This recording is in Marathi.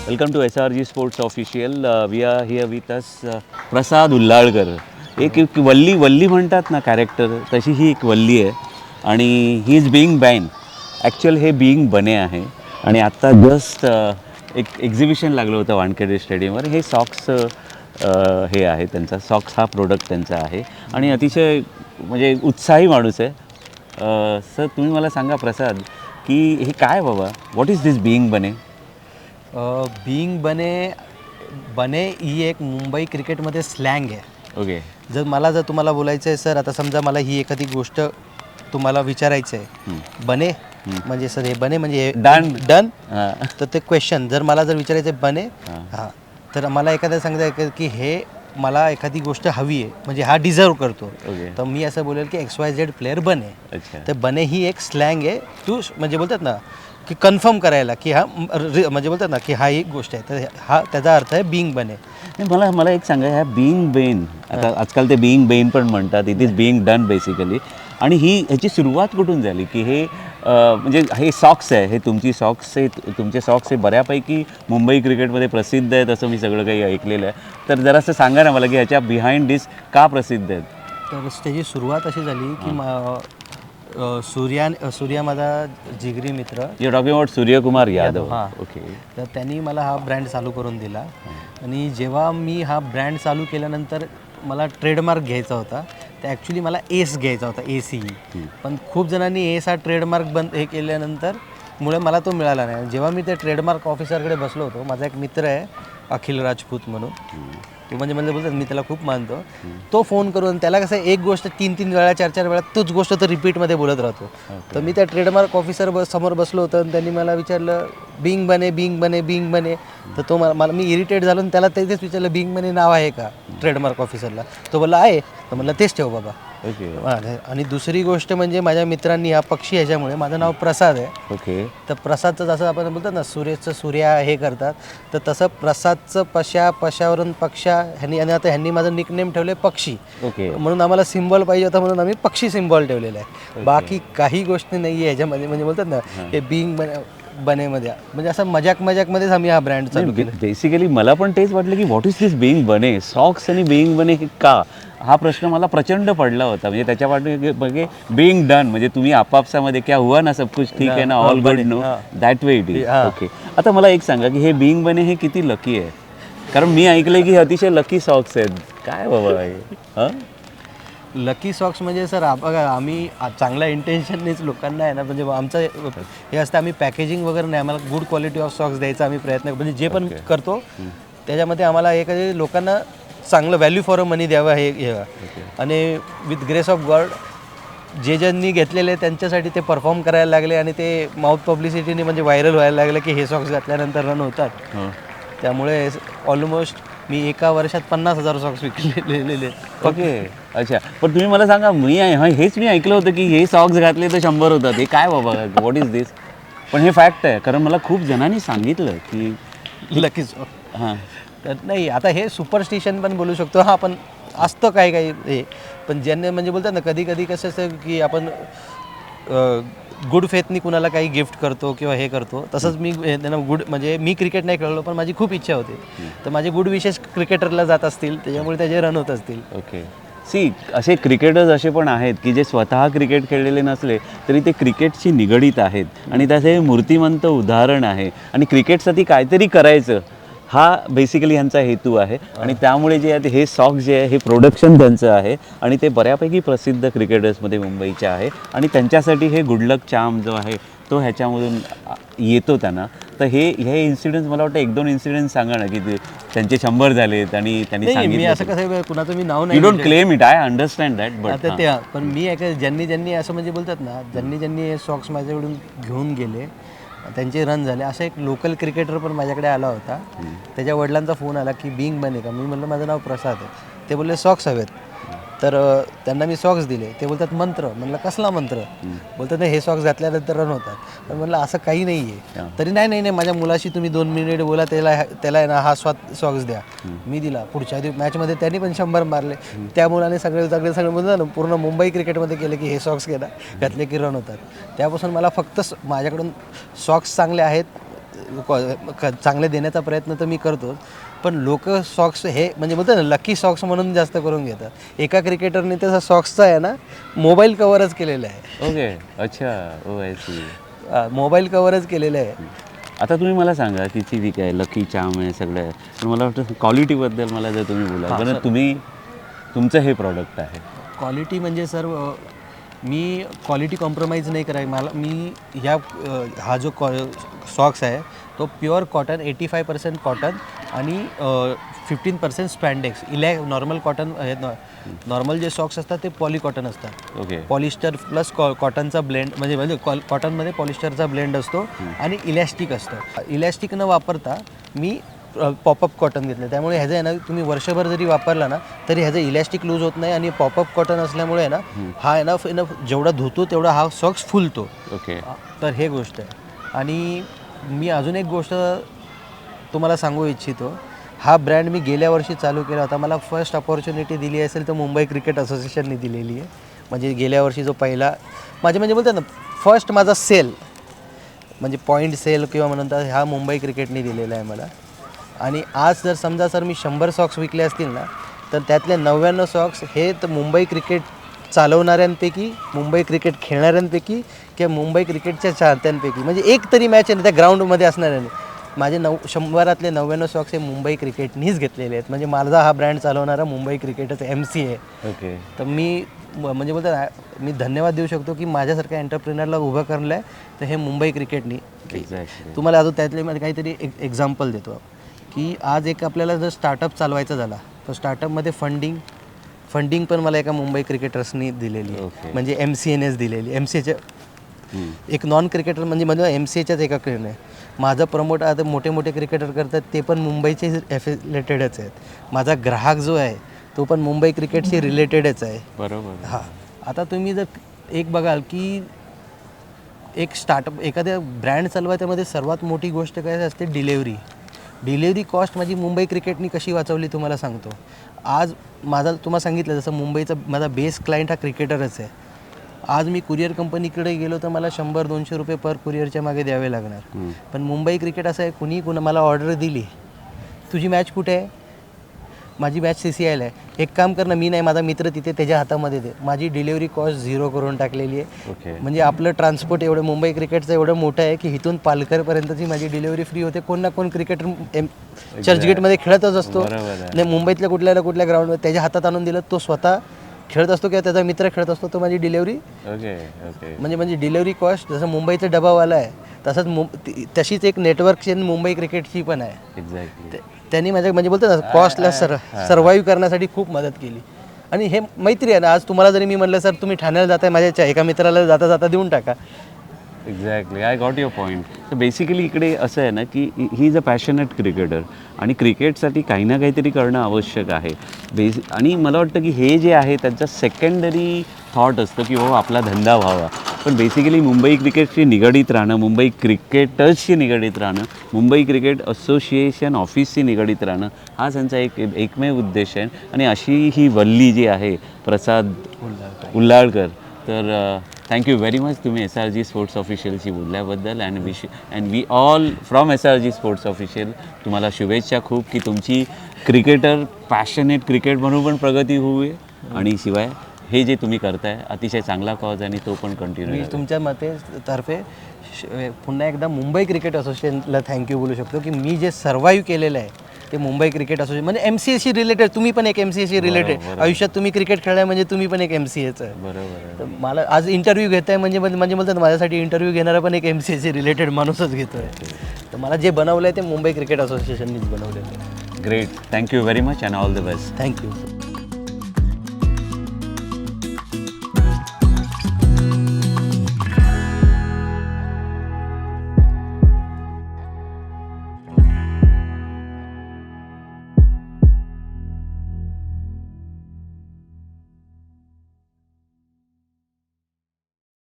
Welcome to SRG Sports Official. We are here with us प्रसाद उल्लाळकर. एक वल्ली म्हणतात ना कॅरेक्टर, तशी ही एक वल्ली आहे आणि he is being ban. Actual हे बिईंग बने आहे आणि आत्ता जस्ट एक एक्झिबिशन लागलं होतं वानखेडे स्टेडियमवर. हे सॉक्स हे आहे त्यांचा, सॉक्स हा प्रोडक्ट त्यांचा आहे आणि अतिशय म्हणजे उत्साही माणूस आहे. सर तुम्ही मला सांगा प्रसाद की हे काय बाबा, व्हॉट इज दिस बिईंग बने? बिईंग बने ही एक मुंबई क्रिकेटमध्ये स्लँग आहे. ओके. जर तुम्हाला बोलायचं आहे सर, आता समजा मला ही एखादी गोष्ट तुम्हाला विचारायचं आहे, बने म्हणजे सर हे बने म्हणजे डन तर ते क्वेश्चन जर मला विचारायचं आहे बने हां, तर मला एखाद्या सांगायचं की हे मला एखादी गोष्ट हवी आहे म्हणजे हा डिझर्व करतो, तर मी असं बोलेल की XYZ प्लेअर बने. तर बने ही एक स्लँग आहे टू म्हणजे बोलतात ना की कन्फर्म करायला की हा म्हणजे बोलतात ना की हा एक गोष्ट आहे, तर हा त्याचा अर्थ आहे बिईंग बने. मला एक सांगा, ह्या बिईंग बेन, आता आजकाल ते बिईंग बेन पण म्हणतात, it is being done basically. आणि ह्याची सुरुवात कुठून झाली की हे म्हणजे हे सॉक्स आहे, हे तुमचे सॉक्स हे बऱ्यापैकी मुंबई क्रिकेटमध्ये प्रसिद्ध आहेत असं मी सगळं काही ऐकलेलं आहे. तर जरासं सांगा ना मला की ह्याच्या बिहाइंड दिस का प्रसिद्ध आहेत? तर त्याची सुरुवात अशी झाली की सूर्या माझा जिगरी मित्र, you talking about Suryakumar Yadav. हां. ओके. तर त्यांनी मला हा ब्रँड चालू करून दिला आणि जेव्हा मी हा ब्रँड चालू केल्यानंतर मला ट्रेडमार्क घ्यायचा होता. तर ॲक्च्युली मला एस घ्यायचा होता, ACE. पण खूप जणांनी एस हा ट्रेडमार्क हे केल्यानंतर मुळे मला तो मिळाला नाही. जेव्हा मी त्या ट्रेडमार्क ऑफिसरकडे बसलो होतो, माझा एक मित्र आहे अखिल राजपूत म्हणून, तो म्हणजे बोलतात मी त्याला खूप मानतो. तो फोन करून त्याला कसं एक गोष्ट 3-3 वेळा 4-4 वेळा तोच गोष्ट तो रिपीटमध्ये बोलत राहतो. तर मी त्या ट्रेडमार्क ऑफिसर समोर बसलो होतो आणि त्यांनी मला विचारलं बिईंग बने. तर तो मला मी इरिटेट झालो आणि त्याला तेच विचारलं बिईंग बने नाव आहे का ट्रेडमार्क ऑफिसरला? तो बोलला आहे. तर म्हणलं तेच ठेव बाबा. ओके. आणि दुसरी गोष्ट म्हणजे माझ्या मित्रांनी हा पक्षी ह्याच्यामुळे, माझं नाव प्रसाद आहे. ओके. तर प्रसादचं जसं आपण बोलतात ना सूर्या हे करतात, तर तसं प्रसादचं पशावरून पक्षा ह्यांनी, आणि आता ह्यांनी माझं निकनेम ठेवलं पक्षी. ओके. म्हणून आम्हाला सिम्बॉल पाहिजे होता म्हणून आम्ही पक्षी सिम्बॉल ठेवलेला आहे. बाकी काही गोष्टी नाही आहे ह्याच्यामध्ये, म्हणजे बोलतात ना हे बिईंग बनेमध्ये म्हणजे असं मजाकमध्येच आम्ही हा ब्रँड चालू केला. बेसिकली मला पण तेच वाटलं की व्हॉट इज दिस बिईंग बने, सॉक्स आणि बिईंग बने का, हा प्रश्न मला प्रचंड पडला होता. म्हणजे त्याच्या पाठी बिईंग डन म्हणजे तुम्ही आपापसामध्ये क्या हुआ ना सब कुछ ठीक आहे ना, all good no, that way it is. Okay. आता मला एक सांगा की हे बिईंग बने हे किती लकी आहे? कारण मी ऐकलंय की हे अतिशय लकी सॉक्स आहेत. काय बाबा आहे हां? लकी सॉक्स म्हणजे सर बघा आम्ही चांगल्या इंटेन्शननेच लोकांना आहे ना, म्हणजे आमचं हे असतं, आम्ही पॅकेजिंग वगैरे नाही, आम्हाला गुड क्वालिटी ऑफ सॉक्स द्यायचा आम्ही प्रयत्न, म्हणजे जे पण करतो त्याच्यामध्ये आम्हाला एक लोकांना चांगलं व्हॅल्यू फॉर मनी द्यावं हे. आणि विथ ग्रेस ऑफ गॉड ज्यांनी घेतलेले त्यांच्यासाठी ते परफॉर्म करायला लागले आणि ते माउथ पब्लिसिटीने म्हणजे व्हायरल व्हायला लागलं की हे सॉक्स घातल्यानंतर रन होतात. त्यामुळे ऑलमोस्ट मी एका वर्षात 50,000 सॉक्स विकलेले. ओके. अच्छा. पण तुम्ही मला सांगा, हेच मी ऐकलं होतं की हे सॉक्स घातले तर 100 होतात. हे काय बाबा, व्हॉट इज दिस? पण हे फॅक्ट आहे, कारण मला खूप जणांनी सांगितलं की लकी सॉक्स. हां. तर नाही, आता हे सुपरस्टिशन पण बोलू शकतो. हां, पण असतं काही हे, पण ज्यांनी म्हणजे बोलतात ना कधी कसं असतं की आपण गुड फेथनी कुणाला काही गिफ्ट करतो किंवा हे करतो, तसंच मी त्यांना म्हणजे मी क्रिकेट नाही खेळलो पण माझी खूप इच्छा होती, तर माझे गुड विशेष क्रिकेटरला जात असतील, त्याच्यामुळे त्याचे रन होत असतील. ओके. असे क्रिकेटर्स असे पण आहेत की जे स्वतः क्रिकेट खेळलेले नसले तरी ते क्रिकेटशी निगडीत आहेत आणि त्याचे मूर्तिमंत उदाहरण आहे आणि क्रिकेटसाठी काहीतरी करायचं हा बेसिकली ह्यांचा हेतू आहे. आणि त्यामुळे जे आहे हे सॉक्स जे आहे हे प्रोडक्शन त्यांचं आहे आणि ते बऱ्यापैकी प्रसिद्ध क्रिकेटर्समध्ये मुंबईचे आहे आणि त्यांच्यासाठी हे गुडलक चार्म जो आहे तो ह्याच्यामधून येतो त्यांना. तर हे इन्सिडेंट्स मला वाटतं 1-2 इन्सिडेंट्स सांगा ना की त्यांचे 100 झालेत आणि त्यांनी सांगितलं. मी असं कसं कुणाचं मी नाव नाही, you don't claim it, I understand that, but आता ते पण मी ज्यांनी असं म्हणजे बोलतात ना ज्यांनी हे सॉक्स माझ्याकडून घेऊन गेले त्यांचे रन झाले, असा एक लोकल क्रिकेटर पण माझ्याकडे आला होता. त्याच्या वडिलांचा फोन आला की बिईंग बने का? मी म्हटलं माझं नाव प्रसाद आहे. ते बोलले सॉक्स हवेत. तर त्यांना मी सॉक्स दिले. ते बोलतात मंत्र. म्हणलं कसला मंत्र? बोलतात नाही, हे सॉक्स घातल्यानंतर रन होतात. तर म्हणलं असं काही नाही आहे. तरी नाही माझ्या मुलाशी तुम्ही 2 मिनिट बोला, त्याला आहे ना हा सॉक्स द्या. मी दिला. पुढच्या मॅचमध्ये त्यांनी पण 100 मारले. त्या मुलाने सगळे बोलतात ना पूर्ण मुंबई क्रिकेटमध्ये केलं की हे सॉक्स घातले की रन होतात. त्यापासून मला फक्त माझ्याकडून सॉक्स चांगले आहेत चांगले देण्याचा प्रयत्न तर मी करतोच, पण लोक सॉक्स हे म्हणजे बोलतात ना लकी सॉक्स म्हणून जास्त करून घेतात. एका क्रिकेटरने त्याचा सॉक्सचा आहे ना मोबाईल कवरच केलेला आहे. ओके, अच्छा, ओ आय सी. मोबाईल कवरच केलेलं आहे. आता तुम्ही मला सांगा की ठीक आहे लकी चार्म आहे सगळं आहे, पण मला वाटतं क्वालिटीबद्दल मला जर तुम्ही बोला, कारण तुम्ही तुमचं हे प्रॉडक्ट आहे. क्वालिटी म्हणजे सर मी क्वालिटी कॉम्प्रोमाइज नाही कराय. मी हा जो सॉक्स आहे तो प्युअर कॉटन 85% कॉटन आणि 15% स्पॅन्डेक्स. नॉर्मल कॉटन हे नॉर्मल जे सॉक्स असतात ते पॉली कॉटन असतात. ओके. पॉलिस्टर प्लस कॉटनचा ब्लेंड म्हणजे कॉटनमध्ये पॉलिस्टरचा ब्लेंड असतो आणि इलॅस्टिक असतं. इलॅस्टिक न वापरता मी पॉपअप कॉटन घेतलं, त्यामुळे ह्याचं आहे ना तुम्ही वर्षभर जरी वापरला ना तरी ह्याचं इलॅस्टिक लूज होत नाही आणि पॉपअप कॉटन असल्यामुळे आहे ना हा इनफ जेवढा धुतो तेवढा हा सॉक्स फुलतो. ओके. तर हे गोष्ट आहे. आणि मी अजून एक गोष्ट तुम्हाला सांगू इच्छितो. हा ब्रँड मी गेल्या वर्षी चालू केला होता. मला फर्स्ट अपॉर्च्युनिटी दिली असेल तर मुंबई क्रिकेट असोसिएशनने दिलेली आहे. म्हणजे गेल्या वर्षी जो पहिला म्हणजे बोलतात ना फर्स्ट माझा सेल म्हणजे पॉईंट सेल किंवा म्हणतात हा मुंबई क्रिकेटने दिलेला आहे मला. आणि आज जर समजा सर मी 100 सॉक्स विकले असतील ना तर त्यातले 99 सॉक्स हे तर मुंबई क्रिकेट चालवणाऱ्यांपैकी, मुंबई क्रिकेट खेळणाऱ्यांपैकी किंवा मुंबई क्रिकेटच्या चाहत्यांपैकी म्हणजे एक तरी मॅच आहे ना त्या ग्राउंडमध्ये असणाऱ्याने माझे 100रातले 99 सॉक्स हे मुंबई क्रिकेटनीच घेतलेले आहेत. म्हणजे माझा हा ब्रँड चालवणारा मुंबई क्रिकेटच MC आहे. ओके. तर मी म्हणजे बोलतात मी धन्यवाद देऊ शकतो की माझ्यासारख्या एंटरप्रेनरला उभं करलं आहे तर हे मुंबई क्रिकेटनी. एक्झॅक्टली. तुम्हाला अजून त्यातले मध्ये काहीतरी एक्झाम्पल देतो की आज एक आपल्याला जर स्टार्टअप चालवायचा झाला तर स्टार्टअपमध्ये फंडिंग पण मला एका मुंबई क्रिकेटर्सनी दिलेली आहे. म्हणजे MCAनेच दिलेली. MCAच्या एक नॉन क्रिकेटर म्हणजे MCAच्याच एका क्रिकेटर आहे. माझं प्रमोट आता मोठे मोठे क्रिकेटर करतात ते पण मुंबईचे रिलेटेडच आहेत. माझा ग्राहक जो आहे तो पण मुंबई क्रिकेटशी रिलेटेडच आहे. बरोबर. हां. आता तुम्ही जर एक बघाल की एक स्टार्टअप एखाद्या ब्रँड चालवायच्यामध्ये सर्वात मोठी गोष्ट काय असते डिलेवरी कॉस्ट माझी मुंबई क्रिकेटनी कशी वाचवली तुम्हाला सांगतो. आज तुम्हाला सांगितलं जसं मुंबईचा माझा बेस क्लायंट हा क्रिकेटरच आहे. आज मी कुरिअर कंपनीकडे गेलो तर मला 100-200 रुपये पर कुरिअरच्या मागे द्यावे लागणार. पण मुंबई क्रिकेट असं आहे मला ऑर्डर दिली तुझी मॅच कुठे आहे, माझी मॅच CCIला आहे, एक काम कर ना मी नाही माझा मित्र तिथे त्याच्या हातामध्ये दे, माझी डिलेवरी कॉस्ट 0 करून टाकलेली आहे. ओके. म्हणजे आपलं ट्रान्सपोर्ट एवढं मुंबई क्रिकेटचं एवढं मोठं आहे की इथून पालघरपर्यंतची माझी डिलेवरी फ्री होते. कोण ना कोण क्रिकेटर चर्चगेटमध्ये खेळतच असतो. नाही मुंबईतल्या कुठल्या ग्राउंडवर त्याच्या हातात आणून दिलं तो स्वतः खेळत असतो किंवा त्याचा मित्र खेळत असतो तो माझी डिलेवरी. ओके. ओके. म्हणजे डिलेवरी कॉस्ट जसं मुंबईचा डबावाला आहे तसंच तशीच एक नेटवर्क चेन मुंबई क्रिकेटची पण आहे. एक्झॅक्टली. त्यांनी माझ्या म्हणजे बोलतो ना कॉस्टला सर्वाईव्ह करण्यासाठी खूप मदत केली. आणि हे मैत्री आहे ना. आज तुम्हाला जरी मी म्हटलं सर तुम्ही ठाण्याला जाताय माझ्या एका मित्राला जाता देऊन टाका. Exactly. I got your point. तर बेसिकली इकडे असं आहे ना की he is a passionate cricketer आणि क्रिकेटसाठी काही ना काहीतरी करणं आवश्यक आहे. आणि मला वाटतं की हे जे आहे त्यांचा सेकंडरी थॉट असतं की हो आपला धंदा व्हावा. पण बेसिकली मुंबई क्रिकेटशी निगडीत राहणं, मुंबई क्रिकेटर्सशी निगडीत राहणं, मुंबई क्रिकेट असोसिएशन ऑफिसशी निगडीत राहणं हा त्यांचा एकमेव उद्देश आहे. आणि अशी ही वल्ली जी आहे प्रसाद उल्लाळकर, तर थँक्यू व्हेरी मच तुम्ही SRG स्पोर्ट्स ऑफिशियलशी बोलल्याबद्दल. And we all from SRG sports official तुम्हाला शुभेच्छा खूप की तुमची क्रिकेटर पॅशनेट क्रिकेट म्हणून पण प्रगती होऊ आणि शिवाय हे जे तुम्ही करताय अतिशय चांगला कॉज आणि तो पण कंटिन्यू. मी तुमच्या तर्फे पुन्हा एकदा मुंबई क्रिकेट असोसिएशनला थँक्यू बोलू शकतो की मी जे सर्वाईव्ह केलेलं आहे ते मुंबई क्रिकेट असोसिएशन म्हणजे MCAशी रिलेटेड. तुम्ही पण एक MCAशी रिलेटेड आयुष्यात तुम्ही क्रिकेट खेळलाय म्हणजे तुम्ही पण एक MCAचं आहे. बरोबर. तर मला आज इंटरव्ह्यू घेताय म्हणजे बोलतात माझ्यासाठी इंटरव्ह्यू घेणारा पण एक MCAशी रिलेटेड माणूसच घेतो आहे. तर मला जे बनवलं आहे ते मुंबई क्रिकेट असोसिएशननीच बनवलेलं आहे. Great. Thank you very much and all the best. Thank you.